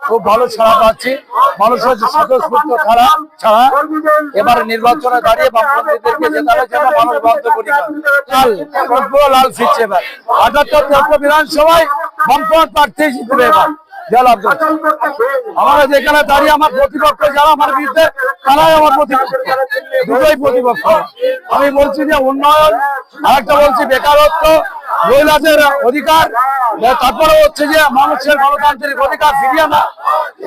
খুব ভালো ছাড়া পাচ্ছি। মানুষের স্বতঃস্ফূর্ত ছাড়া এবারে নির্বাচনে দাঁড়িয়ে বামপন্থীদেরকে জেতানোর জন্য মানুষ বদ্ধ পরিকর। পুরো লাল ফিরছে এবার ৭৮ বিধানসভায় বামপন্থ প্রার্থী জিতবে এবার। আমরা যেখানে দাঁড়িয়ে আমার প্রতিপক্ষ যারা আমার বিরুদ্ধে তারাই আমার প্রতিপক্ষ, দুটোই প্রতিপক্ষ। আমি বলছি যে উন্নয়ন, আরেকটা বলছি বেকারত্ব, মহিলাদের অধিকার, তারপরে হচ্ছে যে মানুষের গণতান্ত্রিক অধিকার ফিরিয়ে আনা,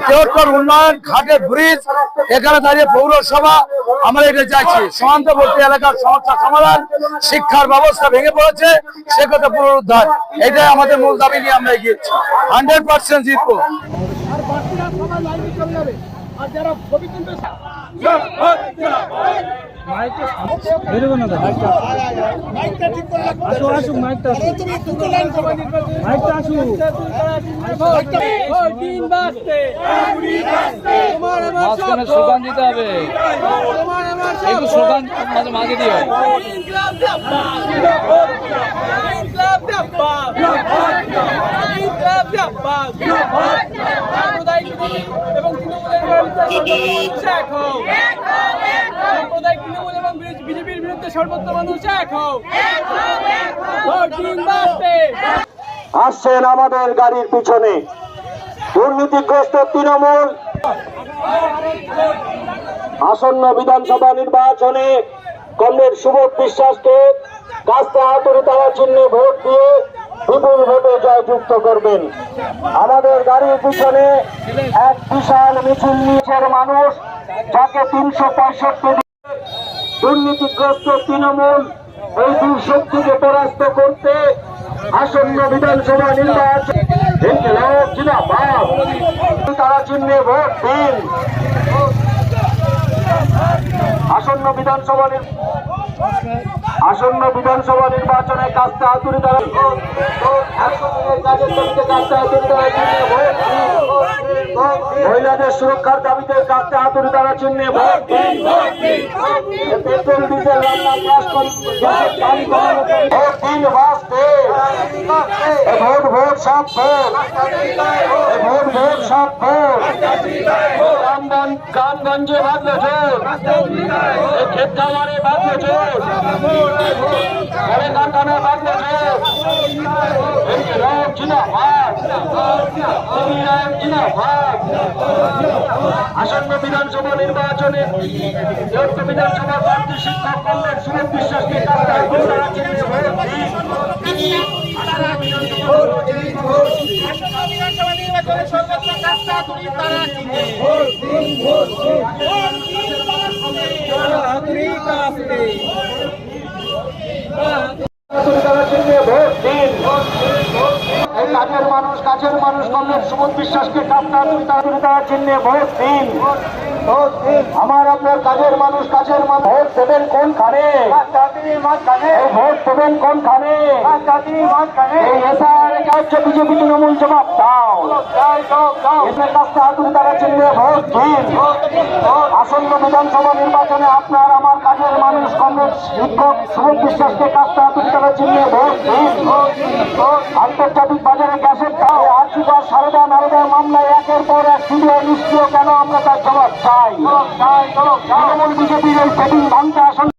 বৃহত্তর উন্নয়ন, ঘাটের ব্রিজ, এখানে দাঁড়িয়ে পৌরসভা আমরা এটা চাইছি। সীমান্তবর্তী এলাকার সমস্যা সমাধান, শিক্ষার ব্যবস্থা ভেঙে পড়েছে সেক্ষেত্রে পুনরুদ্ধার, এটাই আমাদের মূল দাবি নিয়ে আমরা এগিয়েছি। 100% জিতবো। স্লোগান দিতে হবে, একটু স্লোগান মাঝে দিয়ে এবং বিজেপির বিরুদ্ধে সর্বত্র মানুষ এক হোক। আসছেন আমাদের গাড়ির পিছনে দুর্নীতিগ্রস্ত তৃণমূল। আসন্ন বিধানসভা নির্বাচনে কমরেড সুবোধ বিশ্বাসকে কাস্তে হাতুড়ি তারা চিহ্নে ভোট দিয়ে বিপুল ভোটে জয়যুক্ত করবেন। আমাদের গাড়ির পিছনে এক বিশাল মিছিল নিয়েছেন মানুষ, যাকে 365 দুর্নীতিগ্রস্ত তৃণমূল এই দুঃশক্তিকে পরাস্ত করতে আসন্ন বিধানসভা নির্বাচন তারা চিহ্নে ভোট দিন। আসন্ন বিধানসভা নির্বাচনে কাস্তে হাতুড়ি তারা মহিলাদের সুরক্ষার দাবিতে কাস্তে হাতুড়ি তারা চিহ্নে ভোট দিন। পেট্রোল ডিজেল রান্না গ্যাস ভোট ভোট সব ভোট, ভোট ভোট সব ভোট। গ্রামগঞ্জে বাঁধলো জোর, ক্ষেত খামারে বাঁধলো জোর, কারখানা বাঁধলো জোর। আসন্ন বিধানসভা নির্বাচনে বিধানসভা প্রার্থী শিক্ষক কমরেড সুবোধ বিশ্বাসকে কাছের মানুষ কমরেড সুবোধ বিশ্বাসকে তারা চিহ্নে ভোট দিন। আমার আপনার কাজের মানুষ ভোট দেবেন কোনখানে, ভোট দেবেন কোনখানে? বিজেপি তৃণমূল জবাব দাও, কাছে হাতুড়ি তারা চিহ্নে ভোট দিন। আসন্ন বিধানসভা নির্বাচনে আপনার আমার কাজের মানুষ কমরেড শিক্ষক সুবোধ বিশ্বাসকে কাছে হাতুড়ি তারা চিহ্নে ভোট দিন। আন্তর্জাতিক বাজারে গ্যাসের দাম আর্থিকার সারদা নারদার মামলায় একের পর এক সিবিআই নিষ্ক্রিয় কেন, আমরা তার জবাব চাই। তৃণমূল বিজেপির এই সেটিং ভাঙতে আসন্ন